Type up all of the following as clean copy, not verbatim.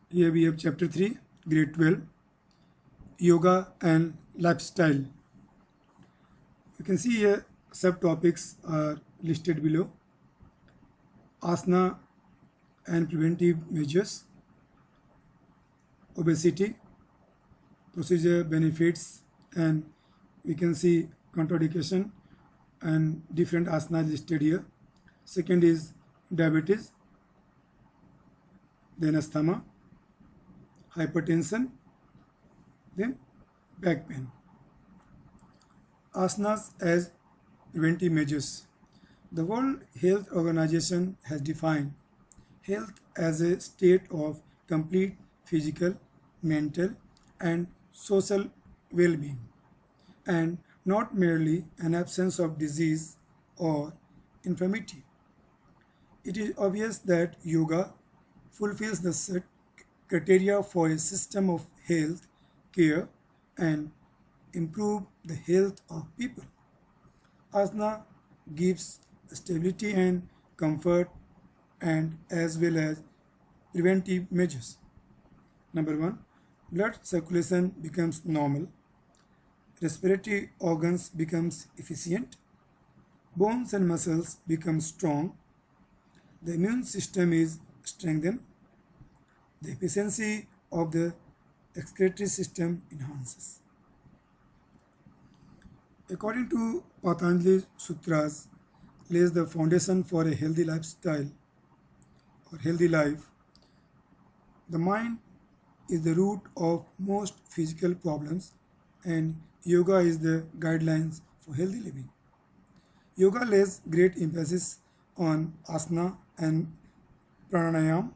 Here we have chapter 3, grade 12, yoga and lifestyle. You can see here subtopics are listed below. Asana and preventive measures, obesity, procedure benefits, and we can see contraindication and different asanas listed here. Second is diabetes, then asthma, hypertension, then back pain. Asanas as preventive measures. The World Health Organization has defined health as a state of complete physical, mental, and social well being, and not merely an absence of disease or infirmity. It is obvious that yoga fulfills the set criteria for a system of health care and improve the health of people. Asana gives stability and comfort and as well as preventive measures. Number 1, blood circulation becomes normal, respiratory organs becomes efficient, bones and muscles become strong, the immune system is strengthened, the efficiency of the excretory system enhances. According to Patanjali Sutras, lays the foundation for a healthy lifestyle or healthy life. The mind is the root of most physical problems, and yoga is the guidelines for healthy living. Yoga lays great emphasis on asana and pranayam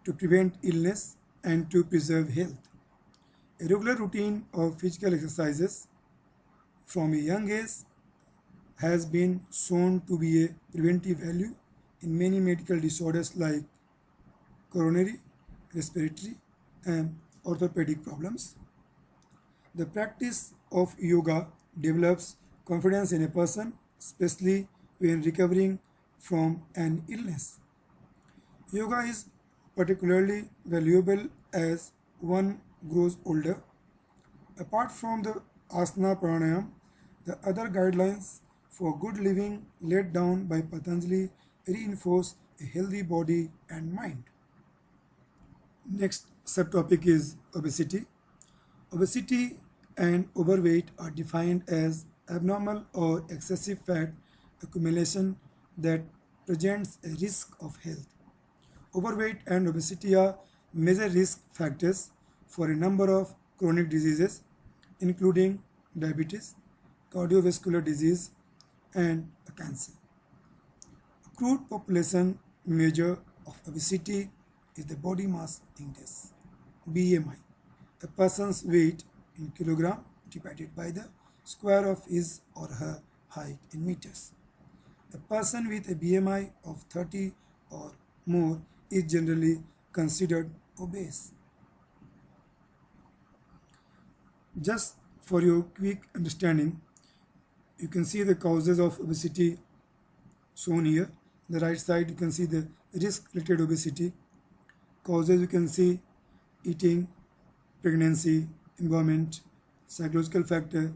to prevent illness and to preserve health. A regular routine of physical exercises from a young age has been shown to be a preventive value in many medical disorders like coronary, respiratory, and orthopedic problems. The practice of yoga develops confidence in a person, especially when recovering from an illness. Yoga is particularly valuable as one grows older. Apart from the asana pranayam, the other guidelines for good living laid down by Patanjali reinforce a healthy body and mind. Next subtopic is obesity. Obesity and overweight are defined as abnormal or excessive fat accumulation that presents a risk of health. Overweight and obesity are major risk factors for a number of chronic diseases, including diabetes, cardiovascular disease, and cancer. A crude population measure of obesity is the body mass index, BMI, a person's weight in kilogram divided by the square of his or her height in meters. A person with a BMI of 30 or more is generally considered obese. Just for your quick understanding, you can see the causes of obesity shown here. On the right side, you can see the risk-related obesity. Causes you can see eating, pregnancy, environment, psychological factor,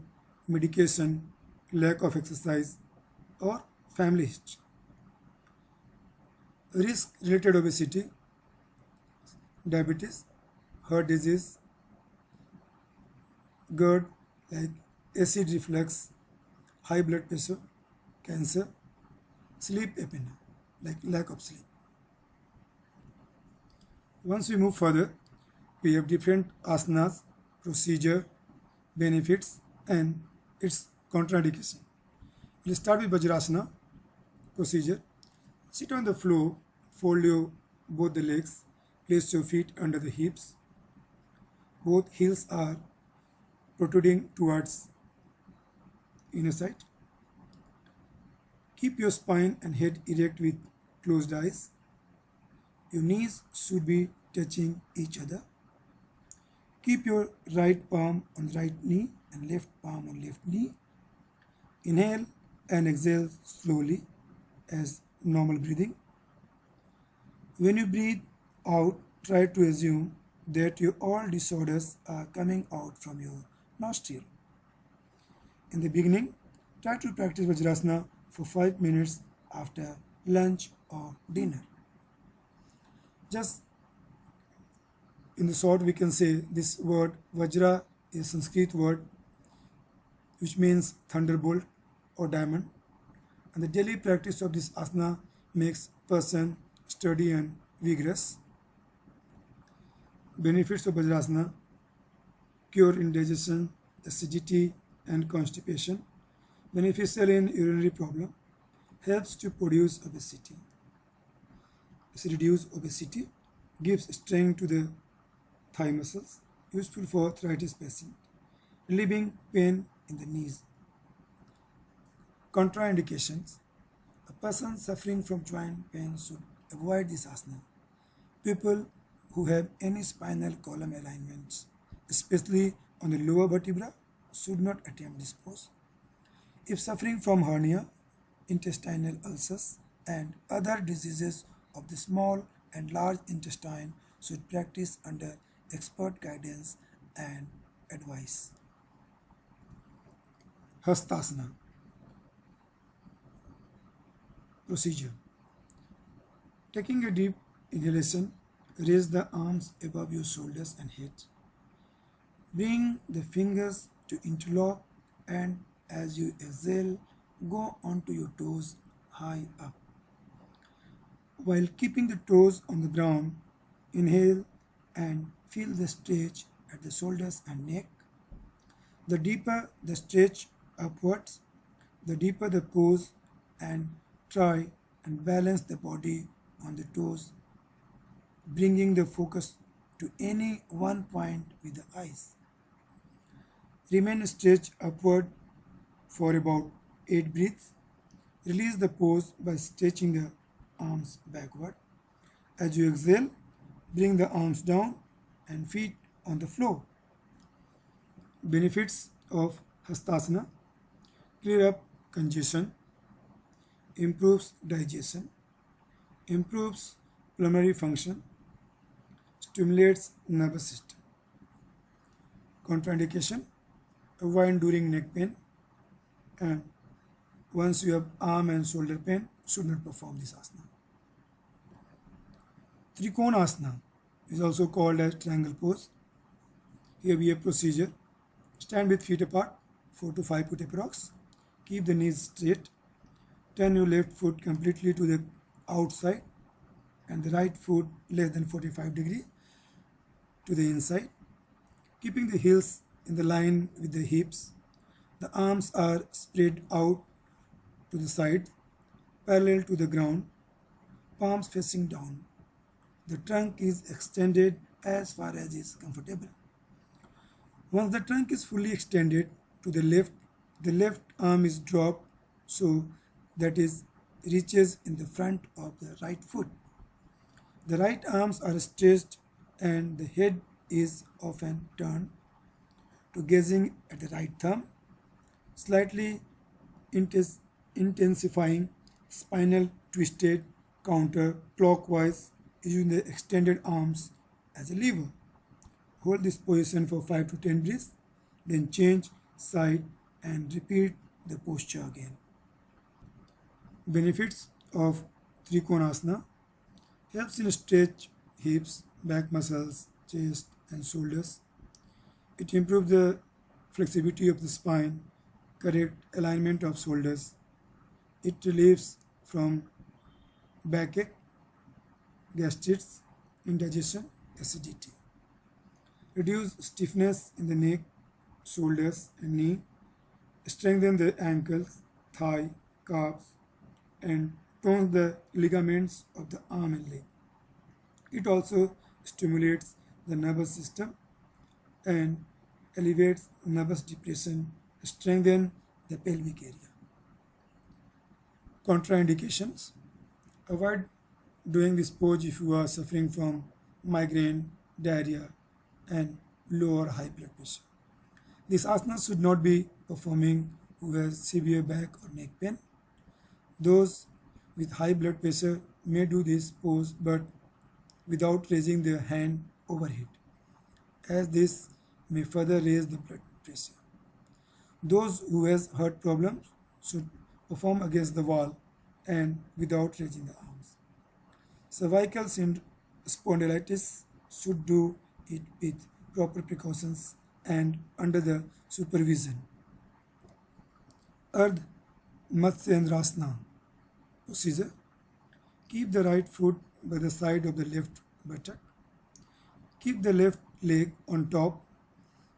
medication, lack of exercise, or family history. Risk-related obesity, diabetes, heart disease, GERD like acid reflux, high blood pressure, cancer, sleep apnea like lack of sleep. Once we move further, we have different asanas, procedure, benefits, and its contraindication. We'll start with Vajrasana procedure. Sit on the floor, fold your both the legs, place your feet under the hips. Both heels are protruding towards inner side. Keep your spine and head erect with closed eyes. Your knees should be touching each other. Keep your right palm on right knee and left palm on left knee. Inhale and exhale slowly as normal breathing. When you breathe out, try to assume that your all disorders are coming out from your nostril. In the beginning, try to practice Vajrasana for 5 minutes after lunch or dinner. Just in the short, we can say this word Vajra is a Sanskrit word which means thunderbolt or diamond, and the daily practice of this asana makes person sturdy and vigorous. Benefits of Vajrasana: cure indigestion, acidity and constipation, beneficial in urinary problem, helps to reduce obesity, gives strength to the thigh muscles, useful for arthritis patient, relieving pain in the knees. Contraindications: a person suffering from joint pain should avoid this asana. People who have any spinal column alignments, especially on the lower vertebra, should not attempt this pose. If suffering from hernia, intestinal ulcers, and other diseases of the small and large intestine, should practice under expert guidance and advice. Hastasana procedure. Taking a deep inhalation, raise the arms above your shoulders and head. Bring the fingers to interlock, and as you exhale, go onto your toes high up. While keeping the toes on the ground, inhale and feel the stretch at the shoulders and neck. The deeper the stretch upwards, the deeper the pose, and try and balance the body on the toes, bringing the focus to any one point with the eyes. Remain stretched upward for about 8 breaths. Release the pose by stretching the arms backward. As you exhale, bring the arms down and feet on the floor. Benefits of Hastasana: clear up congestion, improves digestion, improves pulmonary function, stimulates nervous system. Contraindication: avoid during neck pain, and once you have arm and shoulder pain, should not perform this asana. Trikonasana is also called as triangle pose. Here we have procedure. Stand with feet apart, 4 to 5 foot approx. Keep the knees straight. Turn your left foot completely to the outside and the right foot less than 45 degrees to the inside. Keeping the heels in the line with the hips. The arms are spread out to the side, parallel to the ground, palms facing down. The trunk is extended as far as is comfortable. Once the trunk is fully extended to the left arm is dropped so that it reaches in the front of the right foot. The right arms are stretched and the head is often turned to gazing at the right thumb, slightly intensifying spinal twisted counterclockwise using the extended arms as a lever. Hold this position for 5 to 10 breaths, then change side and repeat the posture again. Benefits of Trikonasana: helps in stretch hips, back muscles, chest and shoulders. It improves the flexibility of the spine, correct alignment of shoulders. It relieves from backache, gastritis, indigestion, acidity. Reduce stiffness in the neck, shoulders and knee. Strengthen the ankles, thigh, calves and tones the ligaments of the arm and leg. It also stimulates the nervous system and alleviates nervous depression, strengthen the pelvic area. Contraindications: avoid doing this pose if you are suffering from migraine, diarrhea and low or high blood pressure. This asana should not be performing who has severe back or neck pain. Those with high blood pressure may do this pose, but without raising their hand overhead, as this may further raise the blood pressure. Those who has heart problems should perform against the wall and without raising the arms. Cervical spondylitis should do it with proper precautions and under the supervision. Ardha Matsyendrasana procedure. Keep the right foot by the side of the left buttock. Keep the left leg on top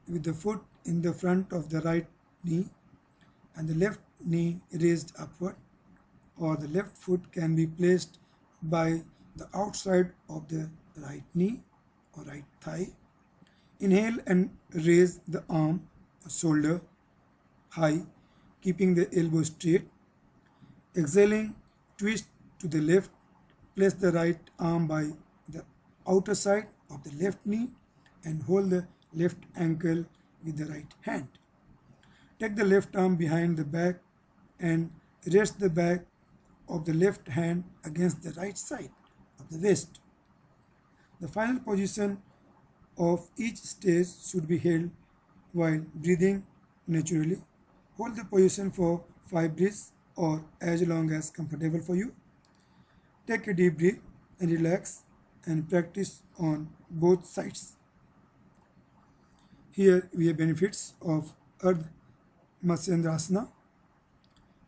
with the foot in the front of the right knee and the left knee raised upward, or the left foot can be placed by the outside of the right knee or right thigh. Inhale and raise the arm or shoulder high, keeping the elbow straight. Exhaling, twist to the left. Place the right arm by the outer side of the left knee and hold the left ankle with the right hand. Take the left arm behind the back and rest the back of the left hand against the right side of the waist. The final position of each stage should be held while breathing naturally. Hold the position for 5 breaths or as long as comfortable for you. Take a deep breath and relax and practice on both sides. Here we have benefits of Ardha Matsyendrasana.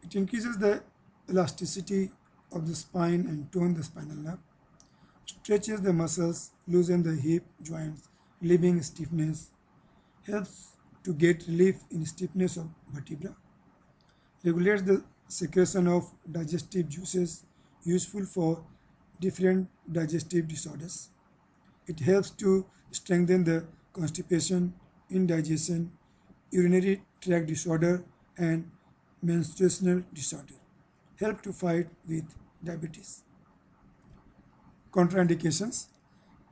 It increases the elasticity of the spine and tone the spinal nerve, stretches the muscles, loosens the hip joints, relieving stiffness, helps to get relief in stiffness of vertebra, regulates the secretion of digestive juices useful for different digestive disorders. It helps to strengthen the constipation, indigestion, urinary tract disorder and menstruational disorder. Help to fight with diabetes. Contraindications.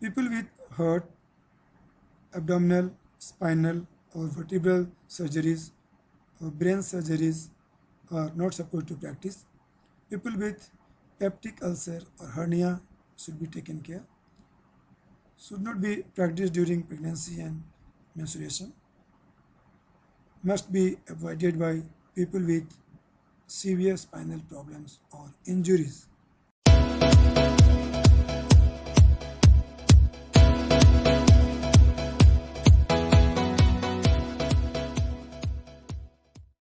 People with heart, abdominal, spinal or vertebral surgeries or brain surgeries are not supposed to practice. People with peptic ulcer or hernia should be taken care. Should not be practiced during pregnancy and menstruation. Must be avoided by people with severe spinal problems or injuries.